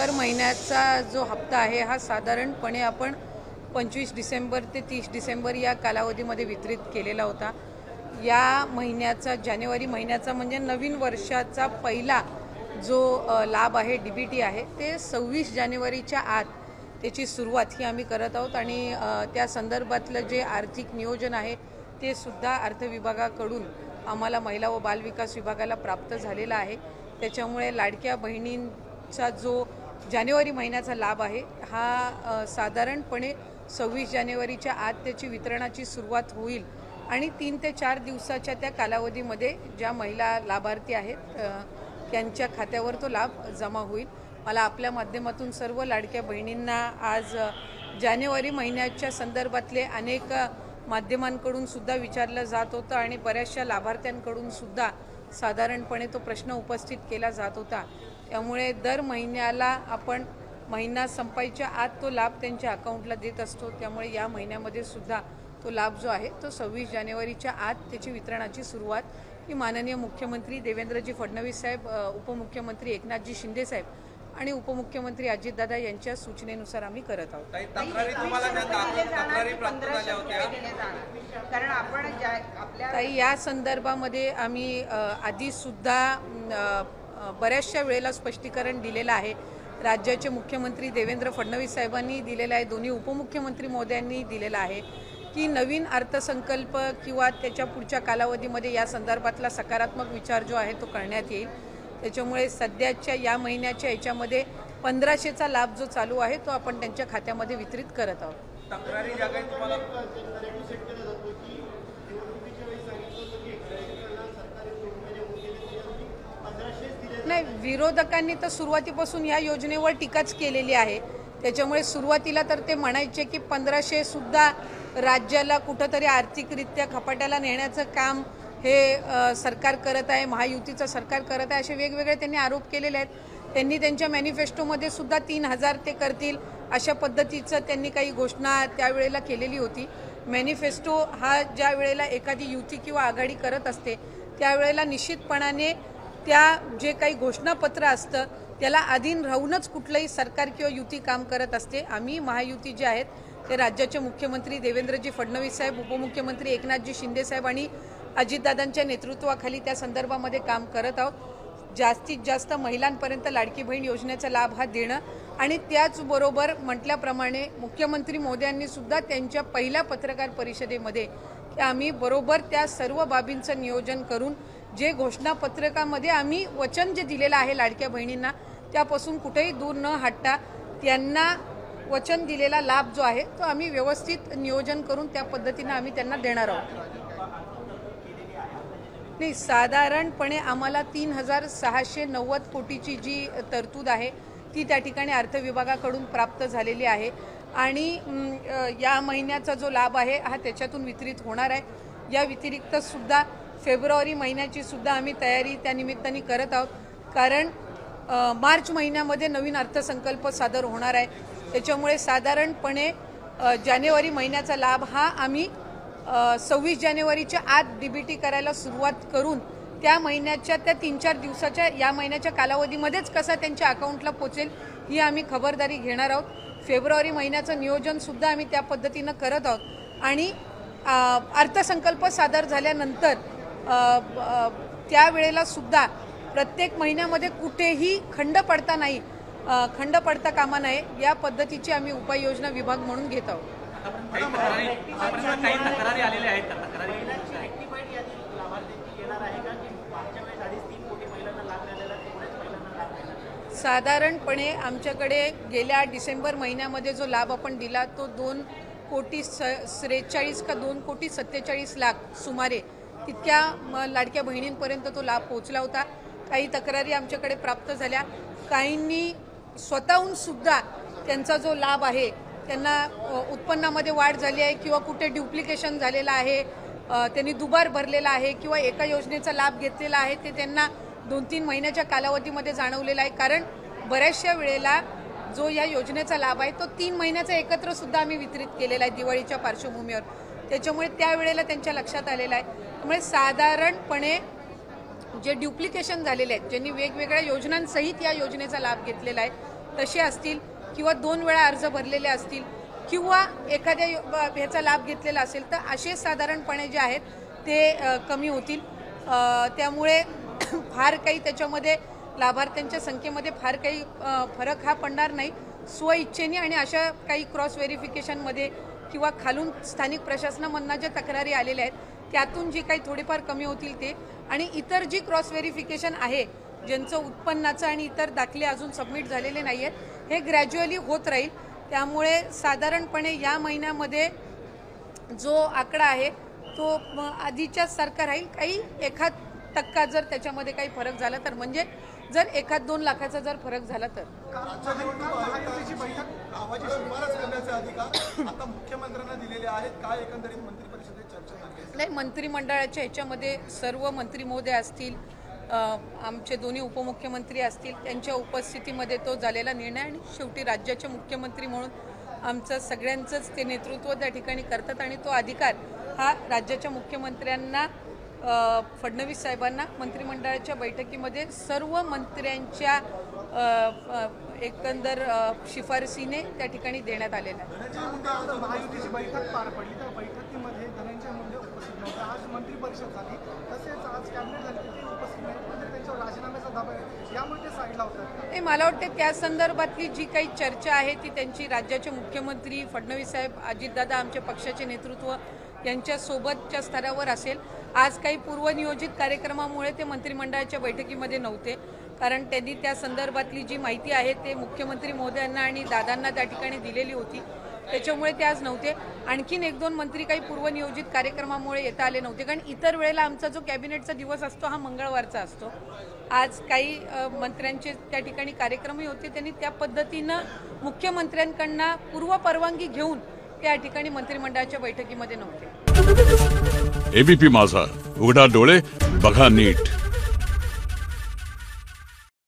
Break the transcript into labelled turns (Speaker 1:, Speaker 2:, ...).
Speaker 1: दर महिन्याचा जो हप्ता आहे हा साधारणपणे आपण 25 डिसेंबर ते 30 डिसेंबर या कालावधीमध्ये वितरित केलेला होता। या महिन्याचा जानेवारी महिन्याचा म्हणजे नवीन वर्षाचा पहिला जो लाभ आहे डीबीटी आहे ते 26 जानेवारीच्या आत त्याची सुरुवात ही आम्ही करत आहोत आणि त्या संदर्भातलं जे आर्थिक नियोजन आहे ते सुद्धा अर्थ विभागाकडून आम्हाला महिला व बालविकास विभागाला प्राप्त झालेला आहे। त्याच्यामुळे लाडक्या बहिणींचा जो जानेवारी महिन्याचा लाभ आहे हा साधारणपणे 26 जानेवारीच्या आत त्याची वितरणाची सुरुवात होईल आणि 3 ते 4 दिवसाच्या त्या कालावधीमध्ये ज्या महिला लाभार्थी आहेत त्यांच्या खात्यावर तो लाभ जमा होईल। मला आपल्या माध्यमातून सर्व लाडक्या बहिणींना आज जानेवारी महिन्याच्या संदर्भातले अनेक माध्यमांकडून सुद्धा विचारलं जात होतं आणि बऱ्याचशा लाभार्थ्यांकडून सुद्धा साधारणपणे तो प्रश्न उपस्थित केला जात होता। त्यामुळे दर महिन्याला आपण महिना संपायच्या आत तो लाभ त्यांच्या अकाउंटला देत असतो। त्यामुळे या महिन्यामध्ये सुद्धा तो लाभ जो आहे तो 26 जानेवारीच्या आत त्याची वितरणाची सुरुवात ही माननीय मुख्यमंत्री देवेंद्रजी फडणवीस साहेब, उपमुख्यमंत्री एकनाथजी शिंदे साहेब आणि उपमुख्यमंत्री अजितदादा यांच्या सूचनेनुसार आम्ही करत आहोत। ताई, या संदर्भामध्ये आम्ही आधी सुद्धा बऱ्याचशा वेळेला स्पष्टीकरण दिलेलं आहे। राज्याचे मुख्यमंत्री देवेंद्र फडणवीस साहेबांनी दिलेलं आहे, दोन्ही उपमुख्यमंत्री महोदयांनी दिलेलं आहे की नवीन अर्थसंकल्प किंवा त्याच्या पुढच्या कालावधीमध्ये या संदर्भातला सकारात्मक विचार जो आहे तो करण्यात येईल। त्याच्यामुळे सध्याच्या या महिन्याच्या याच्यामध्ये 1500चा लाभ जो चालू आहे तो आपण त्यांच्या खात्यामध्ये वितरित करत आहोत। नाही, विरोधकांनी तर सुरुवातीपासून या योजनेवर टीकाच केलेली आहे। त्याच्यामुळे सुरुवातीला तर ते म्हणायचे की 1500 सुद्धा राज्याला कुठंतरी आर्थिकरित्या खपाट्याला नेण्याचं काम हे सरकार करत आहे, महायुतीचं सरकार करत आहे, असे वेगवेगळे त्यांनी आरोप केलेले आहेत। त्यांनी त्यांच्या मॅनिफेस्टोमध्ये सुद्धा 3000 ते करतील अशा पद्धतीचं त्यांनी काही घोषणा त्यावेळेला केलेली होती। मॅनिफेस्टो हा ज्या वेळेला एखादी युती किंवा आघाडी करत असते त्यावेळेला निश्चितपणाने त्या जे काही घोषणापत्र असतं त्याला अधीन राहूनच कुठलंही सरकार किंवा युती काम करत असते। आम्ही महायुती जे आहेत ते राज्याचे मुख्यमंत्री देवेंद्रजी फडणवीस साहेब, उपमुख्यमंत्री एकनाथजी शिंदे साहेब आणि अजितदादांच्या नेतृत्वाखाली त्या संदर्भामध्ये काम करत आहोत। जास्तीत जास्त महिलांपर्यंत लाडकी बहीण योजनेचा लाभ हा देणं आणि त्याचबरोबर म्हटल्याप्रमाणे मुख्यमंत्री महोदयांनी सुद्धा त्यांच्या पहिल्या पत्रकार परिषदेमध्ये की आम्ही बरोबर त्या सर्व बाबींचं नियोजन करून जे घोषणापत्रकामध्ये आम्ही वचन जे दिलेलं आहे लाडक्या बहिणींना त्यापासून कुठेही दूर न हटता त्यांना वचन दिलेला लाभ जो आहे तो आम्ही व्यवस्थित नियोजन करून त्या पद्धतीने आम्ही त्यांना देणार आहोत। नाही, साधारणपणे आम्हाला 3690 कोटीची जी तरतूद आहे ती त्या ठिकाणी अर्थ विभागाकडून प्राप्त झालेली आहे आणि या महिन्याचा जो लाभ आहे हा त्याच्यातून वितरित होणार आहे। या व्यतिरिक्त सुद्धा फेब्रुवारी महिन्याची सुद्धा आम्ही तयारी त्या निमित्ताने करत आहोत कारण मार्च महिन्यामध्ये नवीन अर्थसंकल्प सादर होणार आहे। त्याच्यामुळे साधारणपणे जानेवारी महिन्याचा लाभ हा आम्ही 26 जानेवारीच्या आत डीबीटी करायला सुरुवात करून त्या महिन्याच्या त्या 3-4 दिवसाच्या या महिन्याच्या कालावधीमध्येच कसा त्यांच्या अकाउंटला पोचेल ही आम्ही खबरदारी घेणार आहोत। फेब्रुवारी महिन्याचं नियोजन सुद्धा आम्ही त्या पद्धतीनं करत आहोत आणि अर्थसंकल्प सादर झाल्यानंतर त्यावेळेला सुद्धा प्रत्येक महिन्यामध्ये कुठेही खंड पडता कामा नये या पद्धतीची आम्ही उपाययोजना विभाग म्हणून घेत आहोत। साधारणपणे आमच्याकडे गेल्या डिसेंबर महिन्यामध्ये जो लाभ आपण दिला तो 2,43 का 2,47 सुमारे तितक्या लाडक्या बहिणींपर्यंत तो लाभ पोहोचला होता। काही तक्रारी आमच्याकडे प्राप्त झाल्या, काहींनी स्वतःहून सुद्धा त्यांचा जो लाभ आहे त्यांना उत्पन्नामध्ये वाढ झाली आहे किंवा कुठे ड्युप्लिकेशन झालेलं आहे, त्यांनी दुबार भरलेला आहे किंवा एका योजनेचा लाभ घेतलेला आहे ते त्यांना 2-3 महिन्याच्या कालावधीमध्ये जाणवलेला आहे। कारण बऱ्याचशा वेळेला जो या योजनेचा लाभ आहे तो 3 महिन्याचा एकत्र सुद्धा आम्ही वितरित केलेला आहे दिवाळीच्या पार्श्वभूमीवर। त्याच्यामुळे त्यावेळेला त्यांच्या लक्षात आलेलं आहे। त्यामुळे साधारणपणे जे ड्युप्लिकेशन झालेले आहेत, ज्यांनी वेगवेगळ्या योजनांसहित या योजनेचा लाभ घेतलेला आहे तसे असतील किंवा 2 वेळा अर्ज भरलेले असतील किंवा एखाद्या ह्याचा लाभ घेतलेला असेल तर असे साधारणपणे जे आहेत ते कमी होतील। त्यामुळे फार काही त्याच्यामध्ये लाभार्थ्यांच्या संख्येमध्ये फार काही फरक हा पडणार नाही। स्वइच्छेने आणि अशा काही क्रॉस व्हेरिफिकेशनमध्ये किंवा खालून स्थानिक प्रशासनामधून ज्या तक्रारी आलेल्या आहेत त्यातून जी काही थोडीफार कमी होतील ते, आणि इतर जी क्रॉस व्हेरिफिकेशन आहे ज्यांचं उत्पन्नाचं आणि इतर दाखले अजून सबमिट झालेले नाही आहेत हे ग्रॅज्युअली होत राहील। त्यामुळे साधारणपणे या महिन्यामध्ये जो आकडा आहे तो आधीच्याच सारखा राहील। काही 1% जर त्याच्यामध्ये काही फरक झाला तर, म्हणजे जर 1-2 लाखाचा जर फरक झाला तर
Speaker 2: महायुतीची बैठक नावाची शिफारस करण्याचे अधिकार आता मुख्यमंत्र्यांना दिलेले आहेत। काय एकंदरीत मंत्री परिषदेत चर्चा झाली?
Speaker 1: नाही, मंत्रिमंडळाच्या ह्याच्यामध्ये सर्व मंत्री महोदय असतील, आमचे दोन्ही उपमुख्यमंत्री असतील, त्यांच्या उपस्थितीमध्ये तो झालेला निर्णय, आणि शेवटी राज्याचे मुख्यमंत्री म्हणून आमचं सगळ्यांचंच ते नेतृत्व त्या ठिकाणी करतात आणि तो अधिकार हा राज्याच्या मुख्यमंत्र्यांना फडणवीस साहेबांना मंत्रिमंडळाच्या बैठकीमध्ये सर्व मंत्र्यांच्या एकंदर शिफारसीने त्या ठिकाणी देण्यात आलेला आहे।
Speaker 2: महायुतीची बैठक पार पडली, त्या बैठकीमध्ये धनंजय मुंडे उपस्थित नव्हते। आज मंत्री परिषद झाली, तसेच आज कॅबिनेट झाली, ते उपस्थित नाही, म्हणजे त्यांच्यावर राजीनाम्याचा दबाव आहे, यामुळे ते साईडला होतात।
Speaker 1: नाही, मला वाटते त्या संदर्भातली जी काही चर्चा आहे ती त्यांची राज्याचे मुख्यमंत्री फडणवीस साहेब, अजितदादा, आमच्या पक्षाचे नेतृत्व यांच्यासोबतच्या स्तरावर असेल। आज काही पूर्वनियोजित कार्यक्रमामुळे ते मंत्रिमंडळाच्या बैठकीमध्ये नव्हते, कारण त्यांनी त्या संदर्भातली जी माहिती आहे ते मुख्यमंत्री महोदयांना आणि दादांना त्या ठिकाणी दिलेली होती, त्याच्यामुळे ते आज नव्हते। आणखीन 1-2 मंत्री काही पूर्वनियोजित कार्यक्रमामुळे येता आले नव्हते, कारण इतर वेळेला आमचा जो कॅबिनेटचा दिवस असतो हा मंगळवारचा असतो। आज काही मंत्र्यांचे त्या ठिकाणी कार्यक्रमही होते, त्यांनी त्या पद्धतीनं मुख्यमंत्र्यांकडनं पूर्वपरवानगी घेऊन त्या ठिकाणी मंत्रिमंडळाच्या बैठकीमध्ये नव्हते।
Speaker 3: एबीपी माझा, उघडा डोळे बघा नीट।